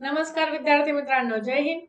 नमस्कार विद्यार्थी मित्रांनो, जय हिंद।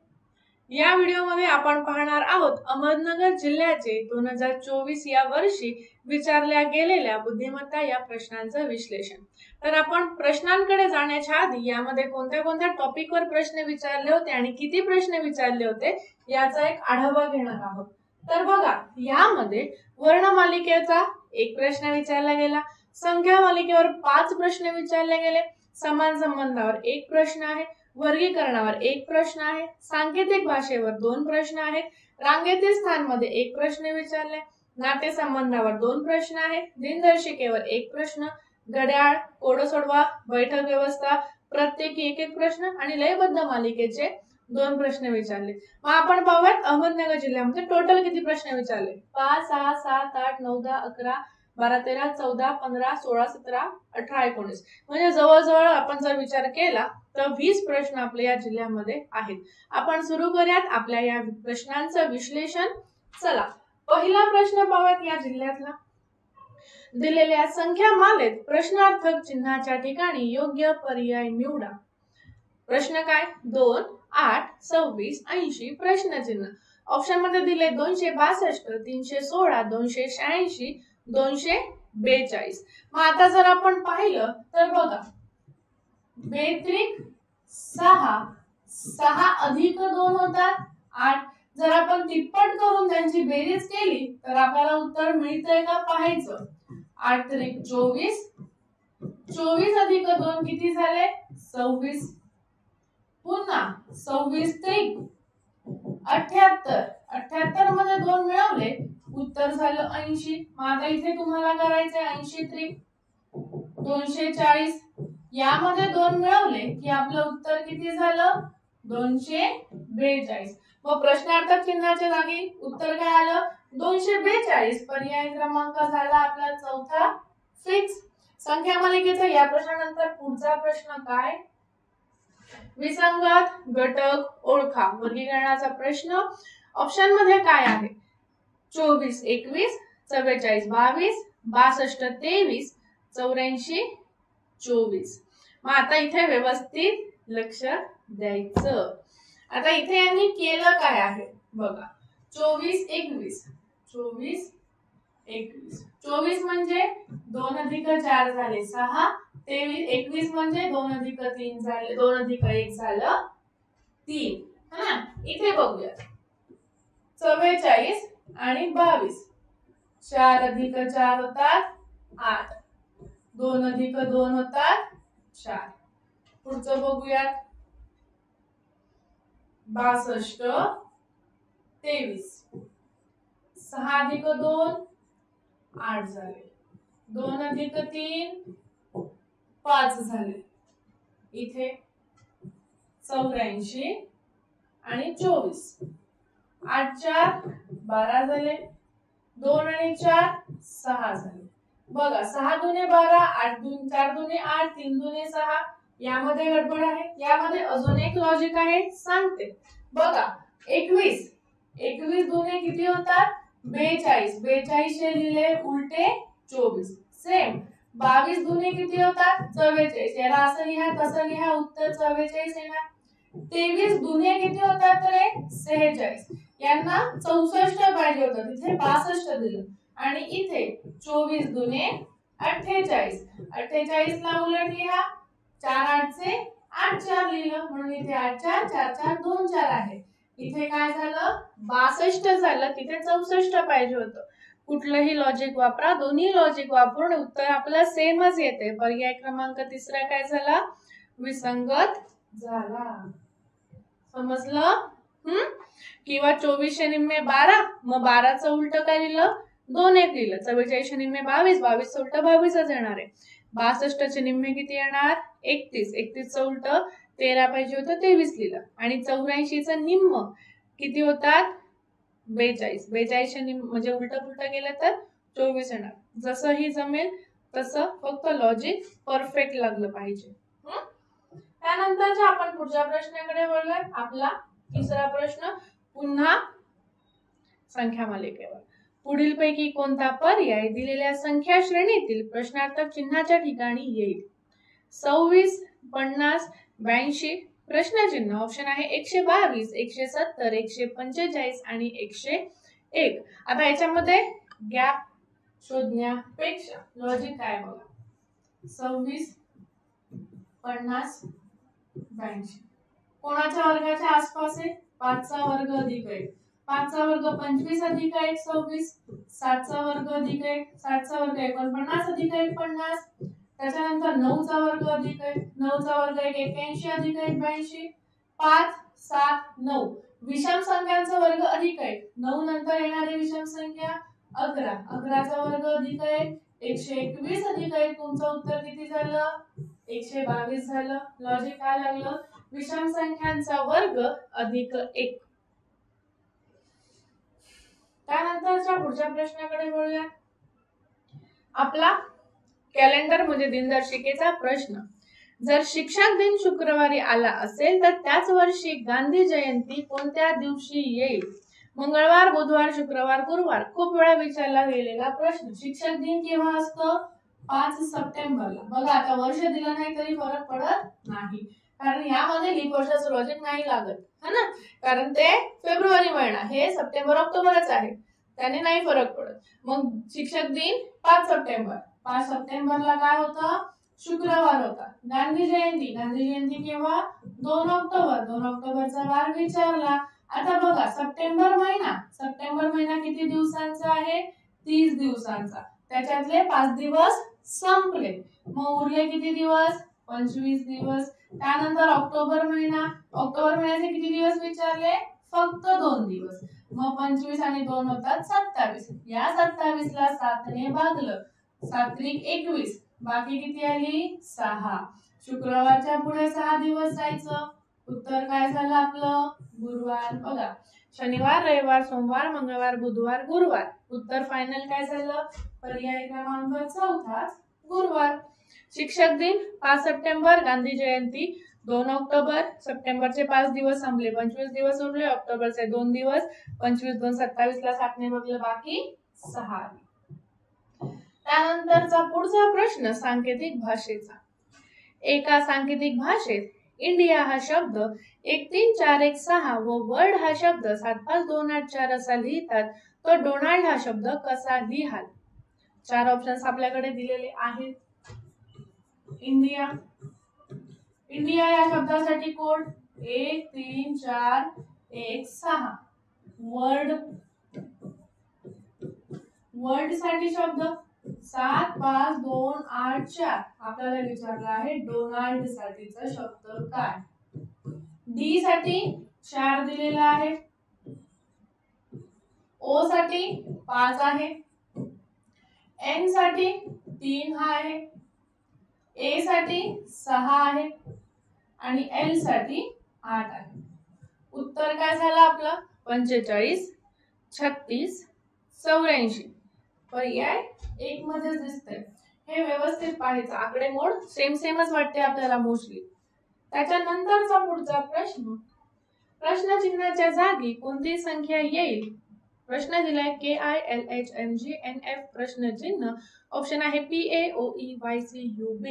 या व्हिडिओमध्ये आपण पाहणार आहोत अहमदनगर जिल्ह्याचे 2024 या वर्षी विचारल्या गेलेल्या बुद्धिमत्ता या प्रश्नांचं विश्लेषण। तर आपण प्रश्नांकडे जाण्याच्या आधी यामध्ये कोणत्या कोणत्या टॉपिकवर प्रश्न विचारले होते आणि किती प्रश्न विचारले होते याचा एक आढावा घेणार आहोत। तर बघा, यामध्ये वर्णमालिकेचा एक प्रश्न विचारला गेला, संख्या मालिकेवर 5 प्रश्न विचारले गेले, समान संबंधावर एक प्रश्न आहे, वर्गीकरणावर एक प्रश्न आहे, सांकेतिक भाषेवर 2 प्रश्न आहेत, रांगेतील स्थानमध्ये एक प्रश्न विचारले, नातेसंबंधावर 2 प्रश्न आहेत, दिनदर्शिकेवर एक प्रश्न, घड्याळ, कोड सोडवा, बैठक व्यवस्था प्रत्येकी एक एक प्रश्न आणि लयबद्ध मालिकेचे 2 प्रश्न विचारले। मग आपण पाहूयात अहमदनगर जिल्ह्यामध्ये टोटल किती प्रश्न विचारले। 5, 6, 7, 8, 9, 10, 11, 12, 13, 14, 15, 16, 17, 18, 19 म्हणजे जवळजवळ आपण जर विचार केला तर 20 प्रश्न आपल्या या जिल्ह्यामध्ये आहेत। आपण सुरू करूयात आपल्या या प्रश्नांचं विश्लेषण। चला, पहिला प्रश्न पाहूयात या जिल्ह्यातला। दिलेल्या संख्या मालेत प्रश्नार्थक चिन्हाच्या ठिकाणी योग्य पर्याय निवडा। प्रश्न काय? 2, 8, 26, 80 प्रश्नचिन्ह। ऑप्शन मध्ये दिले 262, 316, 286, 242। मग आता जर आपण पाहिलं तर बघा, बेत्रिक 6, 6 अधिक 2 होतात 8। जर आपण तिप्पट करून त्यांची बेरीज केली तर आपल्याला उत्तर मिळतंय का पाहायचं। 8 त्रिक 24, 24 अधिक 2 किती झाले? 26। पुन्हा 26 त्रिक 78, 78 मध्ये 2 मिळवले, उत्तर झालं 80। मग आता इथे तुम्हाला करायचंय 80 त्रिक 240, यामध्ये 2 मिळवले की आपलं उत्तर किती झालं? 242। मग प्रश्नार्थक चिन्हाच्या जागी उत्तर काय आलं? 242। पर्याय क्रमांक झाला आपला चौथा फिक्स। संख्या मालिकेचा या प्रश्नानंतर पुढचा प्रश्न काय? विसंगत घटक ओळखा। वर्गीकरणाचा प्रश्न। ऑप्शन मध्ये काय आहे? 24 21, 44 22, 62 23, 84 24। मग आता इथे व्यवस्थित लक्ष द्यायचं। आता इथे यांनी केलं काय आहे बघा, 24 21, 24 21, 24 म्हणजे 2 अधिक 4 झाले 6, 21 म्हणजे 2 अधिक 3 झाले, 2 अधिक 1 झालं 3। हा, इथे बघूया 44 आणि 22, 4 अधिक 4 होतात 8, 2 अधिक 2 होतात 4। पुढचं बघूयात 62 23, 6 अधिक 2 8 झाले, 2 अधिक 3 5 झाले, इथे 84 आणि 24, 8 4 12 झाले, 2 आणि 4 6 झाले। बघा 6 दुने 12, 8 दुने 4 दुने 8, 3 दुने 6, यामध्ये गडबड आहे। यामध्ये अजून एक लॉजिक आहे, सांगते बघा। 21 21 दुने किती होतात? 42, 42 हे लिहिले उलटे 24। सेम 22 दुने किती होतात? 44, याला असं लिहा तसं लिहा, उत्तर 44 येणार। 23 दुने किती होतात रे? 46, यांना 64 पाहिजे होतं, तिथे 62 दिलं। आणि इथे 24 दुने 48, 48 ला उलट लिहा, 4 8 चे 8 4 लिहिलं, म्हणून इथे 8 4 4 4 2 4 आहे। इथे काय झालं? 62 झालं, तिथे 64 पाहिजे होतं। कुठलंही लॉजिक वापरा, दोन्ही लॉजिक वापरून उत्तर आपलं सेमच येते। पर्याय क्रमांक तिसरा काय झाला? विसंगत झाला। समजलं? किंवा 24 निम्मे 12, मग 12चं उलट काय लिहिलं? 2 1 लिहिलं। 44 निम्मे 22, 22चं उलट 22च येणार आहे। 62 निम्मे किती येणार? 31, 31चं उलट 13 पाहिजे होतं, 23 लिहिलं। आणि 84चं निम्म किती होतात? 42, 42 निम्म म्हणजे उलट पुलट केलं तर 24 येणार। जसंही जमेल तसं, फक्त लॉजिक परफेक्ट लागलं पाहिजे। त्यानंतरच्या आपण पुढच्या प्रश्नाकडे वळूया। आपला तिसरा प्रश्न पुन्हा संख्या मालिकेवर। पुढीलपैकी कोणता पर्याय दिलेल्या संख्या श्रेणीतील प्रश्नार्थक चिन्हाच्या ठिकाणी येईल? 26, 50, 82, प्रश्नचिन्ह ऑप्शन आहे 122, 170, 145 आणि 101. आता याच्यामध्ये गॅप शोधण्यापेक्षा लॉजिक काय बघा. 26, 50, 82 कोणाच्या वर्गाच्या आसपास आहे. 5 चा वर्ग अधिक 1, 5 चा वर्ग 25 अधिक 1 26, 7 चा वर्ग अधिक 1, 7 चा वर्ग 49 अधिक 1 50, त्याच्यानंतर 9 चा वर्ग अधिक 1, 9 चा वर्ग 81 अधिक 1 82, 5 7 9 विषम संख्यांचा वर्ग अधिक 1, 9 नंतर येणारी विषम संख्या 11, 11 चा वर्ग अधिक 1 121 अधिक 1. तुमचं उत्तर किती झालं. 122 झालं. लॉजिक काय लागलं. विषम संख्यांचा वर्ग अधिक 1. त्यानंतरच्या पुढच्या प्रश्नाकडे वळूया. आपला कॅलेंडर म्हणजे दिनदर्शिकेचा प्रश्न. जर शिक्षक दिन शुक्रवारी आला असेल तर त्याच वर्षी गांधी जयंती कोणत्या दिवशी येईल. मंगळवार, बुधवार, शुक्रवार, गुरुवार. खूप वेळा विचारला गेलेला प्रश्न. शिक्षक दिन केव्हा असतो. 5 सप्टेंबरला. बघा आता वर्ष दिलं नाही तरी फरक पडत नाही, कारण यामध्ये लीप वर्षाचं लॉजिक नाही लागत है ना, कारण ते फेब्रुवारी महिना, हे सप्टेंबर ऑक्टोबरच आहे, त्याने नाही फरक पडत. मग शिक्षक दिन 5 सप्टेंबर. 5 सप्टेंबरला काय होतं. शुक्रवार होता. गांधी जयंती, गांधी जयंती केव्हा. 2 ऑक्टोबर. 2 ऑक्टोबरचा वार विचारला. आता बघा सप्टेंबर महिना किती दिवसांचा आहे. 30 दिवसांचा. त्याच्यातले 5 दिवस संपले, मग उरले किती दिवस. 25 दिवस. त्यानंतर ऑक्टोबर महिन्याचे किती दिवस विचारले. फक्त 2 दिवस. मग 25 आणि 2 होतात 27. या 27 ला 7 ने भागलं. 7 त्रिक 21. बाकी किती आली 6. शुक्रवारच्या पुढे 6 दिवस जायचं. उत्तर काय झालं आपलं. गुरुवार. बघा शनिवार, रविवार, सोमवार, मंगळवार, बुधवार, गुरुवार. उत्तर फायनल काय झालं. पर्याय क्रमांक 4 गुरुवार. शिक्षक दिन 5 सप्टेंबर, गांधी जयंती 2 ऑक्टोबर. सप्टेंबरचे 5 दिवस संपले, 25 दिवस उरले. ऑक्टोबरचे 2 दिवस. 25 2 27 ला 7 ने भागलं, बाकी 6. त्यानंतरचा पुढचा प्रश्न सांकेतिक भाषेचा. एका सांकेतिक भाषेत इंडिया हा शब्द 13416 व वर्ल्ड हा शब्द 75284 असा लिहितात, तो डोनाल्ड हा शब्द कसा लिहाल. 4 ऑप्शन्स आपल्याकडे दिलेले आहेत. इंडिया या शब्दासाठी कोड 13416. वर्ल्ड साठी शब्द 75284. आपल्याला विचारलं आहे डोनाल्ड साठीचा शब्द काय. डी साठी 4 दिलेला आहे. ओ साठी 5 आहे. एन साठी 3 आहे. ए साठी 6 आहे आणि एल साठी 8 आहे. उत्तर काय झालं आपलं 45 36 84. पर्याय 1 मध्ये दिसतंय. हे व्यवस्थित पाहायचं. आकडेमोड सेमच वाटते आपल्याला मोस्टली. त्याच्यानंतरचा पुढचा प्रश्न. प्रश्नचिन्हाच्या जागी कोणती संख्या येईल. प्रश्न दिलाय KILHMGNF. प्रश्नचिन्ह ऑप्शन आहे PAOEYCUB.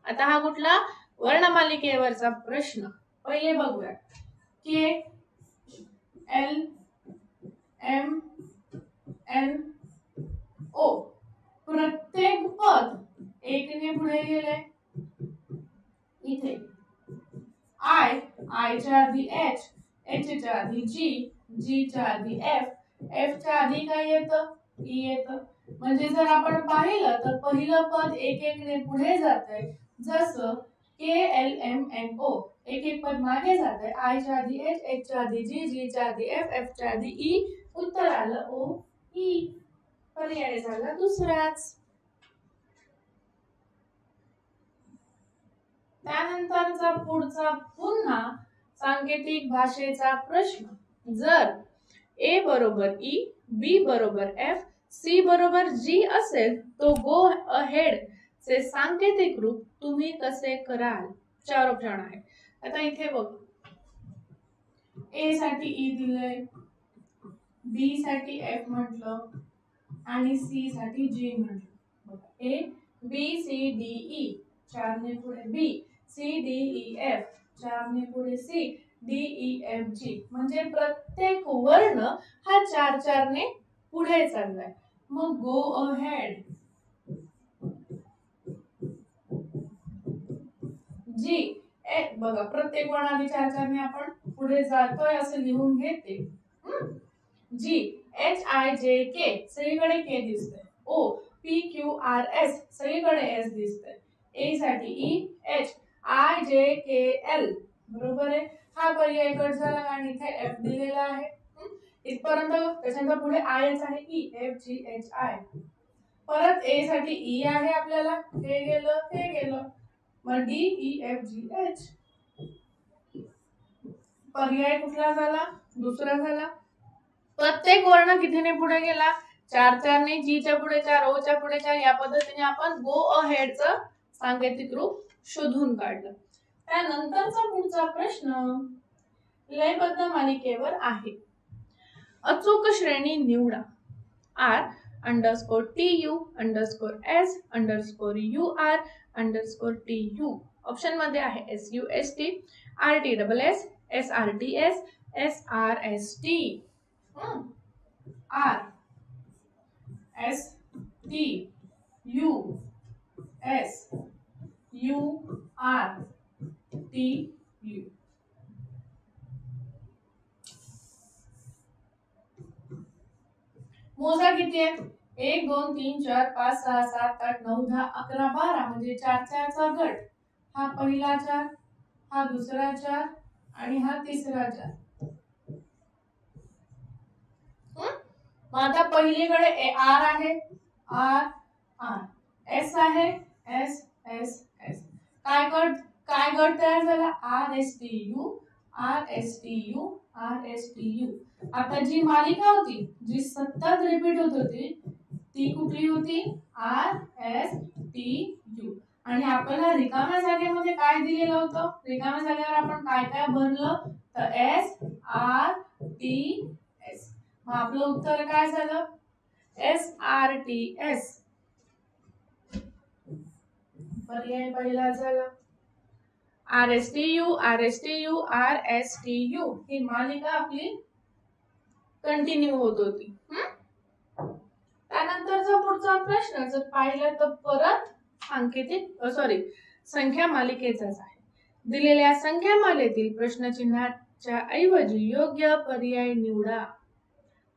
आता हा कुठला वर्णमालिकेवरचा प्रश्न. पहिले बघूया. KLMNO. प्रत्येक पद 1 ने पुढे गेले. इथे I च्या आधी H, H च्या आधी G, G च्या आधी F, F च्या आधी काय येतं E येतं. म्हणजे जर आपण पाहिलं तर पहिलं पद 1 ने पुढे जातंय. जसं KLMNO 1 पद मागे जातंय. I च्या आधी H, H च्या आधी G, G च्या आधी F, F च्या आधी E. उत्तर आलं OE. पर्याय झाला दुसराच. त्यानंतरचा पुढचा पुन्हा सांकेतिक भाषेचा प्रश्न. जर A बरोबर E, B बरोबर F, C बरोबर G असेल तो गो अहेड चे सांकेतिक रूप तुम्ही कसे कराल. 4 ऑप्शन आहे. आता इथे बघ. A साठी E दिलंय, B साठी F म्हटलं आणि C साठी G म्हटलं. A B C D E 4 ने पुढे B C D E F 4 ने पुढे C, D E F G, म्हणजे प्रत्येक वर्ण हा 4 ने पुढे चाललाय. मग गो अहेड. जी बघा प्रत्येक वर्ण आधी 4 ने आपण पुढे जातोय असं लिहून घेते. जी एच आय जे के सगळीकडे के दिसतंय. O P Q R S सगळीकडे एस दिसतंय. ए साठी ई एच आय जे के एल बरोबर आहे. हा पर्याय कट झाला आणि इथे एफ दिलेला आहे. इथपर्यंत त्याच्यानंतर पुढे आय एच आहे E F G H I. परत ए साठी ई आहे आपल्याला, हे गेलं. मग D E F G H. पर्याय कुठला झाला? दुसरा झाला. प्रत्येक वर्ण कितीने पुढे गेला? 4 ने. जी च्या पुढे 4, ओ च्या पुढे 4. या पद्धतीने आपण गो अहेडचं सांकेतिक रूप शोधून काढलं. त्यानंतरचा पुढचा प्रश्न लयबद्ध मालिकेवर आहे. अचूक श्रेणी निवडा. R__TU_S_UR_TU. ऑप्शन मध्ये आहे SUST, RTSS, SRTS, SRST. R S T U S U R T U. मोजा किती आहेत? 1 2 3 4 5 6 7 8 9 10 11 12 म्हणजे 4 चा गट. हा पहिला 4, हा दुसरा 4 आणि हा तिसरा 4. मग आता पहिलीकडे आर आहे, आर आर, एस आहे, एस एस एस. काय गट तयार झाला? R S T U, R S T U, R S T U. आता जी मालिका होती जी सतत रिपीट होत होती ती कुठली होती? R S T U. आणि आपल्याला रिकाम्या जागेमध्ये काय दिलेलं होतं? रिकाम्या जागेवर आपण काय काय भरलं? तर एस आर टी एस. मग आपलं उत्तर काय झालं? SRTS. पर्याय पहिला झाला. RSTU, RSTU, RSTU ही मालिका आपली कंटिन्यू होत होती. त्यानंतरचा पुढचा प्रश्न जर पाहिलं तर परत संख्या मालिकेचाच आहे. दिलेल्या संख्या मालेतील प्रश्नचिन्हाच्या ऐवजी योग्य पर्याय निवडा.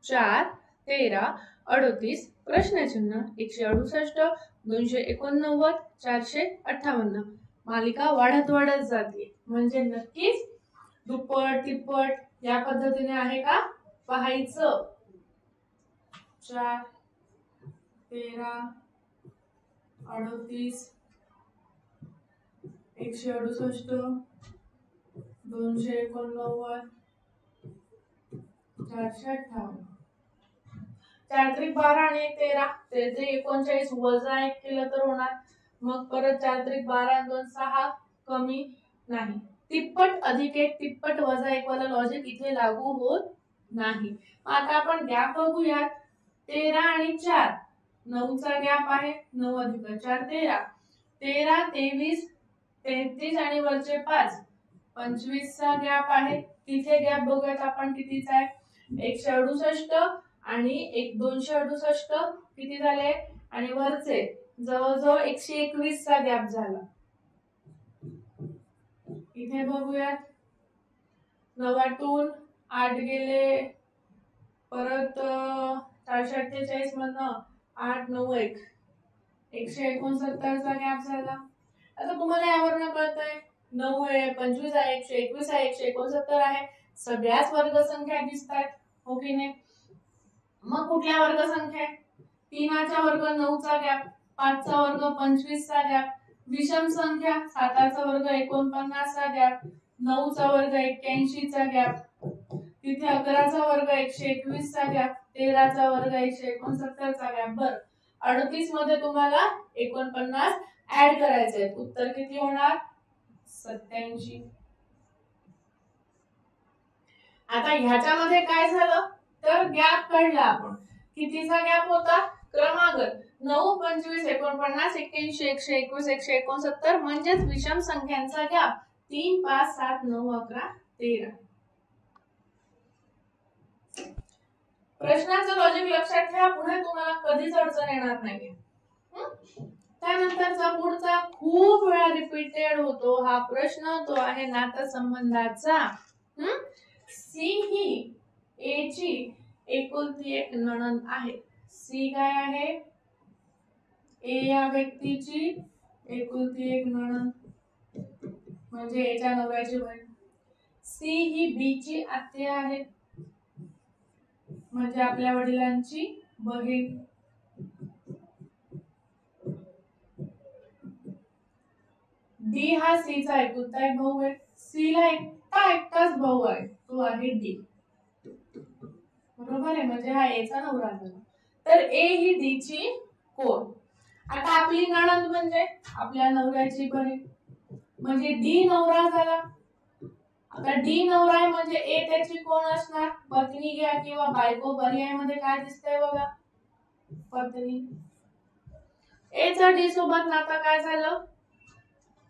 4 13 38 प्रश्नचिन्ह 168 289 458. मालिका वाढत जाते म्हणजे नक्कीच दुप्पट तिप्पट या पद्धतीने आहे का पाहायचं. 4 13 38 168 289 458. 4 त्रिक 12 आणि 1 13. 39 वजा 1 केलं तर होणार. मग परत 4 त्रिक 12 आणि 2 6 कमी नाही. तिप्पट अधिक 1 तिप्पट वजा 1 वाला लॉजिक इथे लागू होत नाही. आता आपण गॅप बघूयात. 13 आणि 4 9 चा गॅप आहे. 9 अधिक 4 13. 13 23 33 आणि वरचे 5 25 चा गॅप आहे. तिथे गॅप बघूयात आपण कितीचा आहे. 168 आणि 268 किती झाले आणि वरचे जवळजवळ 121 चा गॅप झाला. इथे बघूयात 9 8 गेले. परत 448 मधनं 8 9 1 169 चा गॅप झाला. आता तुम्हाला यावरनं कळतंय 9 आहे 25 आहे 121 आहे 169 आहे. सगळ्याच वर्गसंख्या दिसतात हो की नाही. मग कुठल्या वर्गसंख्या? 3 चा वर्ग 9 चा गॅप, 5 चा वर्ग 25 चा गॅप, विषम संख्या 7 चा वर्ग 49 चा गॅप, 9 चा वर्ग 81 चा गॅप, तिथे 11 चा वर्ग 121 चा गॅप, 13 चा वर्ग 169 चा गॅप. बर 38 मध्ये तुम्हाला 49 ऍड करायचे आहेत. उत्तर किती होणार? 87. आता ह्याच्यामध्ये काय झालं तर गॅप काढला आपण. कितीचा गॅप होता? क्रमागत 9 25 49 81 121 169 म्हणजेच विषम संख्यांचा गॅप 3 5 7 9 11 13. प्रश्नाचं लॉजिक लक्षात ठेवा, पुढे तुम्हाला कधीच अडचण येणार नाही. त्यानंतरचा पुढचा खूप वेळा रिपीटेड होतो हा प्रश्न, तो आहे नातेसंबंधाचा. सी ही ए ची एकुलती एक नणंद आहे. सी काय आहे? ए या व्यक्तीची एकुलती एक नणंद, म्हणजे एच्या नवऱ्याची बहीण. सी ही बी ची आत्या आहे, म्हणजे आपल्या वडिलांची बहीण. डी हा सी चा एकुलता एक भाऊ आहे. सी ला एकटाच भाऊ आहे, तो आहे डी. बरोबर आहे, म्हणजे हा ए चा नवरा झाला. तर ए ही डी ची कोण? आता आपली नणंद म्हणजे आपल्या नवऱ्याची बहीण, म्हणजे डी नवरा झाला. आता डी नवरा आहे म्हणजे ए त्याची कोण असणार? पत्नी घ्या किंवा बायको, पर्यायामध्ये काय दिसतंय बघा, पत्नी. ए चा डी सोबत नाता काय झालं?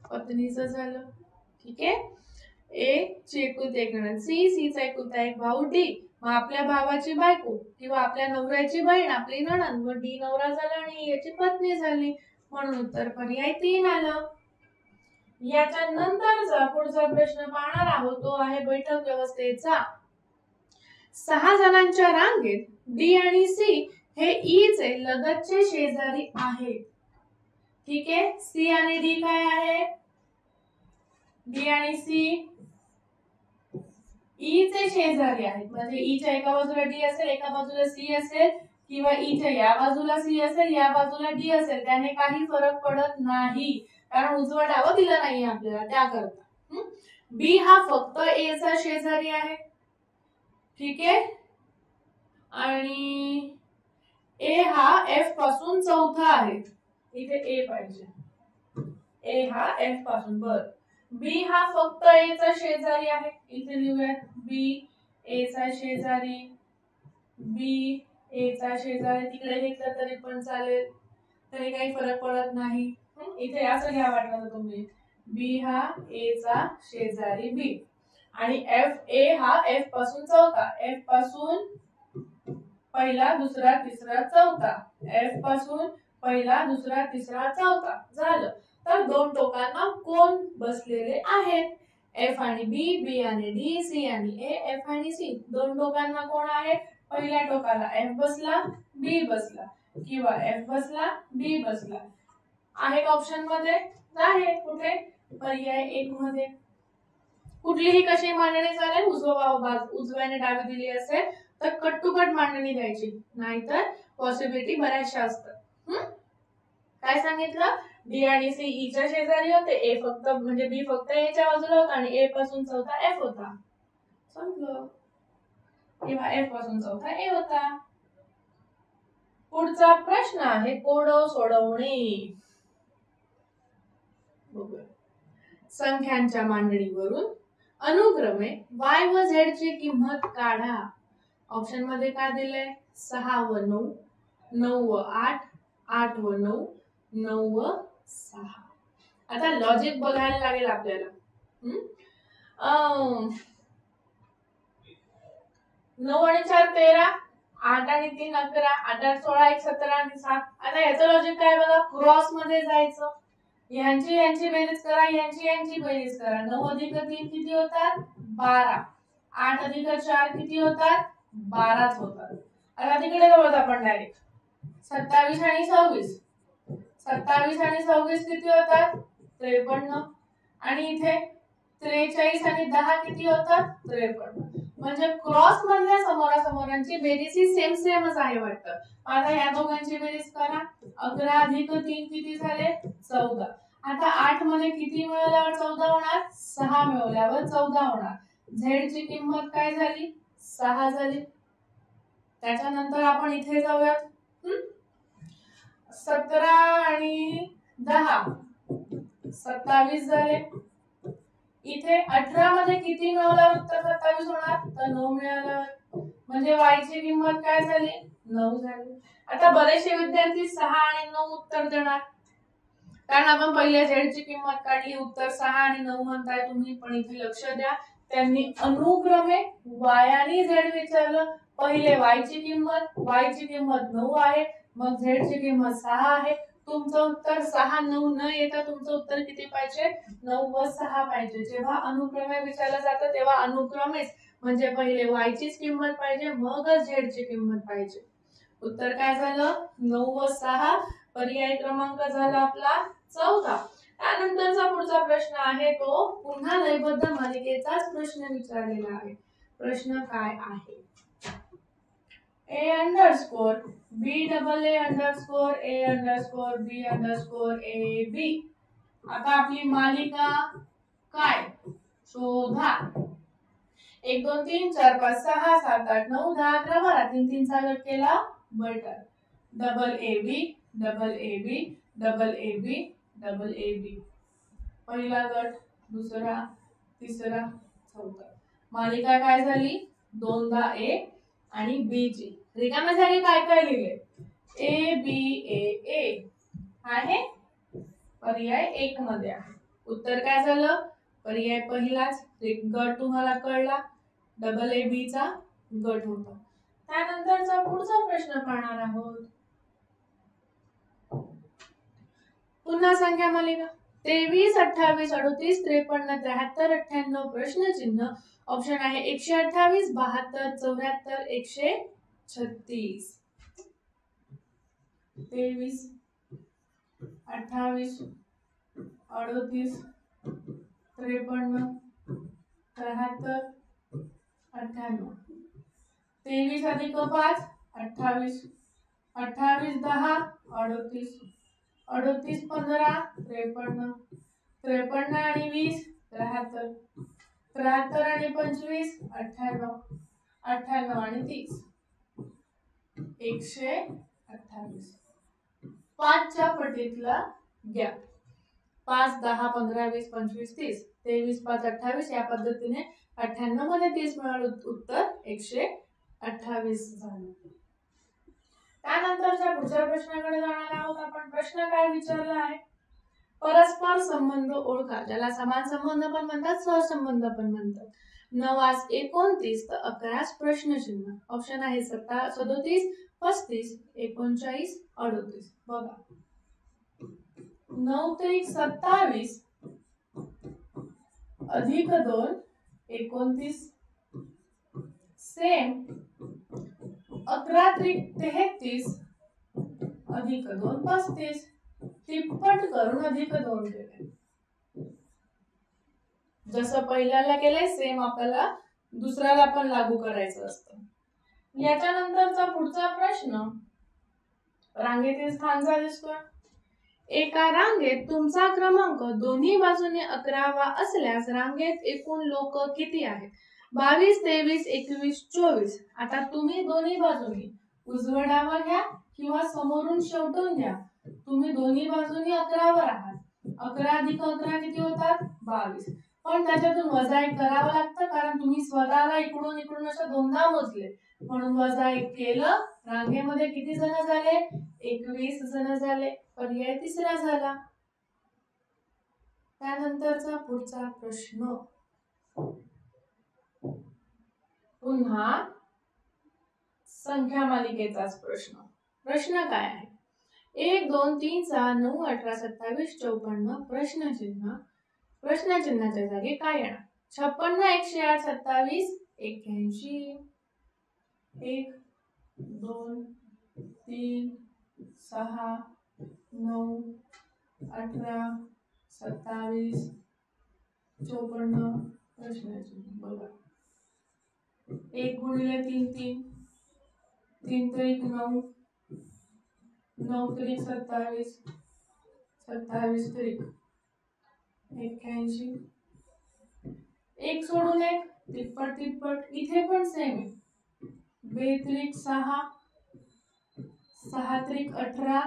पत्नीचं झालं. ठीक आहे. ए ची एकुलती एक नणंद सी, सी चा एकुलता एक भाऊ डी, मग आपल्या भावाची बायको किंवा आपल्या नवऱ्याची बहीण आपली नणंद, व डी नवरा झाला आणि याची पत्नी झाली, म्हणून उत्तर पर्याय 3 आलं. याच्या नंतरचा पुढचा प्रश्न पाहणार आहोत, तो आहे बैठक व्यवस्थेचा. 6 जणांच्या रांगेत डी आणि सी हे ई चे लगतचे शेजारी आहेत. ठीक आहे. सी आणि डी काय आहे? डी आणि सी ई चे शेजारी आहेत, म्हणजे ई च्या एका बाजूला डी असेल, एका बाजूला सी असेल, किंवा ई च्या या बाजूला सी असेल, या बाजूला डी असेल, त्याने काही फरक पडत नाही, कारण उजवं डावं दिलं नाही आपल्याला त्याकरता. बी हा फक्त ए चा शेजारी आहे. ठीक आहे. आणि ए हा एफ पासून चौथा आहे, इथे ए पाहिजे. ए हा एफ पासून, बर. बी हा फक्त ए चा शेजारी आहे, इथे लिहूयात बी ए चा शेजारी. बी ए चा शेजारी, तिकडे घेतलं तरी पण चालेल, तरी काही फरक पडत नाही. इथे असं घ्या वाटलं तुम्ही, बी हा ए चा शेजारी बी, आणि एफ ए हा एफ पासून चौथा, एफ पासून पहिला दुसरा तिसरा चौथा, एफ पासून पहिला दुसरा तिसरा चौथा झालं. तर दोन टोकांना कोण बसलेले आहेत? एफ आणि बी, बी आणि डी, सी आणि ए, एफ आणि सी. दोन टोकांना कोण आहे? पहिल्या टोकाला एफ बसला, बी बसला, किंवा एफ बसला, बी बसला. आहे का ऑप्शन मध्ये? आहे. कुठे? पर्याय 1 मध्ये. कुठलीही कशी मांडणी चालेल, उजव्याने डावी दिली असेल तर कट टू कट मांडणी द्यायची, नाहीतर पॉसिबिलिटी बऱ्याचशा असतात. काय सांगितलं? डी आणि सी ई च्या शेजारी होते, ए फक्त म्हणजे बी फक्त ए च्या बाजूला होता, आणि ए पासून चौथा एफ होता. समजलं? किंवा एफ पासून चौथा ए होता. पुढचा प्रश्न आहे कोड सोडवणे. संख्यांच्या मांडणीवरून अनुक्रमे y व z ची किंमत काढा. ऑप्शन मध्ये काय दिलंय? 6 व 9, 9 व 8, 8 व 9, 9 व 6. आता लॉजिक बघायला लागेल आपल्याला. 9 आणि 4 13, 8 आणि 3 11, 8 8 16, 1 17 आणि 7. आता याचं लॉजिक काय बघा, क्रॉस मध्ये जायचं. यांची बेरीज करा, यांची बेरीज करा. 9 अधिक 3 किती होतात? 12. 8 अधिक 4 किती होतात? 12च होतात. आता तिकडे बघत आपण डायरेक्ट 27 आणि 26. 27 आणि 26 किती होतात? 53. आणि इथे 43 आणि 10 किती होतात? 53. म्हणजे क्रॉस मधल्या समोरासमोरांची बेरीज ही सेमच आहे वाटतं. आता या दोघांची बेरीज करा. 11 अधिक 3 किती झाले? 14. आता 8 मध्ये किती मिळवल्यावर 14 होणार? 6 मिळवल्यावर 14 होणार. झेड ची किंमत काय झाली? 6 झाली. त्याच्यानंतर आपण इथे जाऊयात. 17 आणि 10 27 झाले. इथे 18 मध्ये किती मिळवल्यावर उत्तर 27 होणार? तर 9 मिळाल्यावर. म्हणजे y ची किंमत काय झाली? 9 झाली. आता बरेचसे विद्यार्थी 6 आणि 9 उत्तर देणार. कारण आपण पहिले z ची किंमत काढली, उत्तर 6 आणि 9 म्हणताय तुम्ही, पण इथे लक्ष द्या त्यांनी अनुक्रमे y आणि z विचारलं. पहिले y ची किंमत 9 आहे, मग z ची किंमत 6 आहे. तुमचं उत्तर 6 9 न येता तुमचं उत्तर किती पाहिजे? 9 व 6 पाहिजे. जेव्हा अनुक्रमे विचारलं जातं तेव्हा अनुक्रमेच म्हणजे पहिले y चीच किंमत पाहिजे, मगच z ची किंमत पाहिजे. उत्तर काय झालं? 9 व 6. पर्याय क्रमांक झाला आपला 14. त्यानंतरचा पुढचा प्रश्न आहे तो पुन्हा लयबद्ध मालिकेचाच प्रश्न विचारलेला आहे. प्रश्न काय आहे? a_b_a_a_b. आता आपली मालिका काय? शोधा. 1 2 3 4 5 6 7 8 9 10 11 12. 3 3 चा गट केला बटर. Double A B, double A B, double A B, double A B. पहिला गट, दुसरा, तिसरा, चौथा. मालिका काय झाली? 2दा ए आणि बी ची. रिकाम्या जागी काय काय लिहिले? ए बी ए ए आहे. पर्याय 1 मध्ये आहे. उत्तर काय झालं? पर्याय पहिलाच. गट तुम्हाला कळला, डबल ए बी चा गट होता. त्यानंतरचा पुढचा प्रश्न पाहणार आहोत. पुन्हा संख्या मालिका 23 28 38 53 73 98. प्रश्नचिन्ह. ऑप्शन आहे 128 72 74 136. 23 28 38 53 73 98. 23 अधिक 5 28 28 10 38 38 15 53 53 आणि 20 73 73 आणि 25 98 98 आणि 30 128. 5 च्या पटीतला गॅप. 5 10 15 20 25 30. 23 5 28 या पद्धतीने 98 मध्ये 30 मिळालं, उत्तर 128 झालं. त्यानंतरच्या पुढच्या प्रश्नाकडे जाणार आहोत आपण. प्रश्न काय विचारला आहे? परस्पर संबंध ओळखा. ज्याला समान संबंध पण म्हणतात, सहसंबंध पण म्हणतात. 9 29 तर 11 प्रश्नचिन्ह. ऑप्शन आहे 37 35 39 38. बघा 9 त्रिक 27 अधिक 2 29 सेम. 11 त्रिक 33 अधिक 2 35. तिप्पट करून अधिक 2 केले. जसं पहिल्याला केलंय सेम आपल्याला दुसऱ्याला पण लागू करायचं असतं. याच्यानंतरचा पुढचा प्रश्न रांगेतील स्थानचा दिसतोय. एका रांगेत तुमचा क्रमांक दोन्ही बाजूने 11वा असल्यास रांगेत एकूण लोक किती आहेत? 22 23 21 24. आता तुम्ही दोन्ही बाजूने उजव्या डावा घ्या किंवा समोरून शेवटून घ्या. तुम्ही दोन्ही बाजूनी 11वर आहात. 11 अधिक 11 किती होतात? 22. पण त्याच्यातून वजा 1 करावं लागतं, कारण तुम्ही स्वतःला इकडून इकडून असं दोनदा मोजले, म्हणून वजा 1 केलं. रांगेमध्ये किती जण झाले? 21 जण झाले. पर्याय तिसरा झाला. त्यानंतरचा पुढचा प्रश्न पुन्हा संख्या मालिकेचाच प्रश्न. प्रश्न काय आहे? 1 2 3 6 9 18 27 54. प्रश्नचिन्ह. प्रश्नचिन्हाच्या जागी काय येणार? 56 108 27 81. 1 2 3 6 9 18 27 54. प्रश्नचिन्ह. बघा 1 गुणिले 3 3 3 त्रिक 9 9 त्रिक 27 27 त्रिक 81. 1 सोडून 1 तिप्पट तिप्पट. इथे पण सेम आहे. 2 त्रिक 6 6 त्रिक 18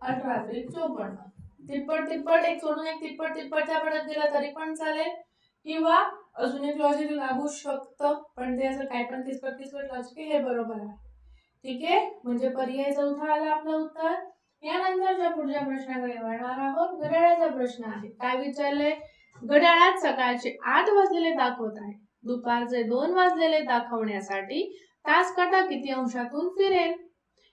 18 त्रिक 54. तिप्पट तिप्पट. 1 सोडून 1 तिप्पट तिप्पटच्या पडत गेला तरी पण चालेल, किंवा अजून एक लॉजिक लागू शकतं, पण ते असं काय पण किचकट किचकट लॉजिक हे बरोबर आहे. ठीक आहे, म्हणजे पर्याय चौथा आला आपलं उत्तर. यानंतरच्या पुढच्या प्रश्नाकडे वळणार आहोत. घड्याळाचा प्रश्न आहे. काय विचारले? घड्याळात सकाळचे 8 वाजलेले दाखवत आहे. दुपारचे 2 वाजलेले दाखवण्यासाठी तास काटा किती अंशातून फिरेल?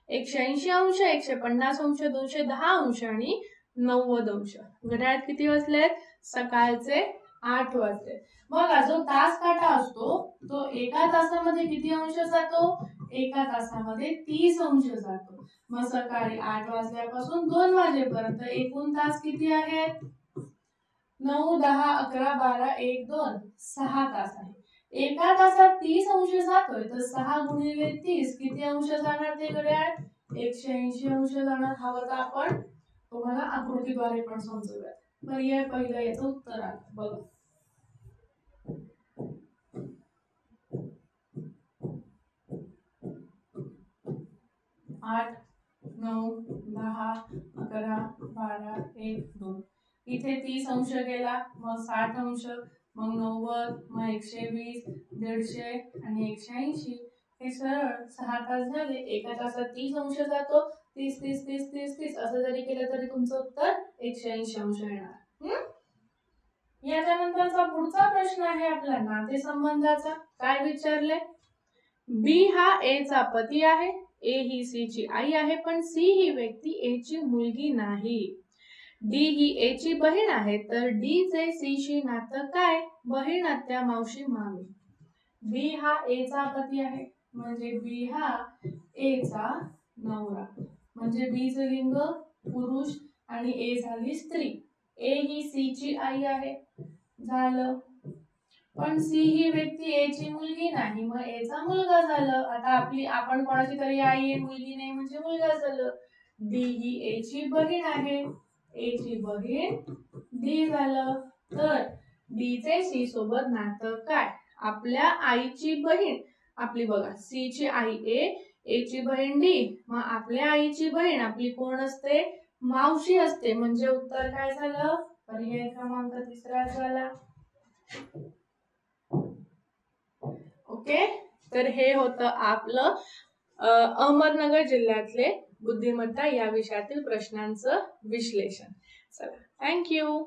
180 अंश, 150 अंश, 210 अंश आणि 90 अंश. घड्याळात किती वाजलेत? सकाळचे 8 वाजले. बघा, जो तास काटा असतो तो एका तासामध्ये किती अंश जातो? एका तासामध्ये 30 अंश जातो. मग सकाळी 8 वाजल्यापासून 2 वाजेपर्यंत एकूण तास किती आहेत? 9, 10, 11, 12, 1, 2, 6 तास आहे. एका तासात 30 अंश जातोय तर 6 गुणिले 30 किती अंश जाणार ते घड्याळ? 180 अंश जाणार. हवं तर आपण तुम्हाला आकृतीद्वारे पण समजूयात. पर्याय पहिलं याचं उत्तर आहे. बघा, 8, 9, 10, 11, 12, 1, 2. इथे 30 अंश गेला, मग 60 अंश, मग 90, मग 120, 150 आणि 180. हे सरळ 6 तास झाले. एका तासात 30 अंश जातो. 30, 30, 30, 30, 30 असं जरी केलं तरी तुमचं उत्तर 180 अंश येणार. याच्यानंतरचा पुढचा प्रश्न आहे आपला नातेसंबंधाचा. काय विचारले? बी हा ए चा पती आहे, ए ही सी ची आई आहे, पण सी ही व्यक्ती ए ची मुलगी नाही. डी ही ए ची बहीण आहे, तर डी चे सी शी नातं काय? बहीण, आत्या, मावशी, मामी. बी हा ए चा पती आहे म्हणजे बी हा ए चा नवरा, म्हणजे बी चे लिंग पुरुष आणि ए झाली स्त्री. ए ही सी ची आई आहे, झालं. पण सी ही व्यक्ती ए ची मुलगी नाही, मग ए चा मुलगा झालं. आता आपण कोणाची तरी आई आहे, मुलगी नाही म्हणजे मुलगा झालं. डी ही ए ची बहीण आहे, ए ची बहीण डी झालं. तर डी चे सी सोबत नातं काय? आपल्या आईची बहीण, आपली बघा, सी ची आई ए ची बहीण डी, मग आपल्या आईची बहीण आपली कोण असते? मावशी असते. म्हणजे उत्तर काय झालं? पर्याय क्रमांक 3 झाला. ओके, तर हे होतं आपलं अहमदनगर जिल्ह्यातले बुद्धिमत्ता या विषयातील प्रश्नांचं विश्लेषण. चला, थँक्यू.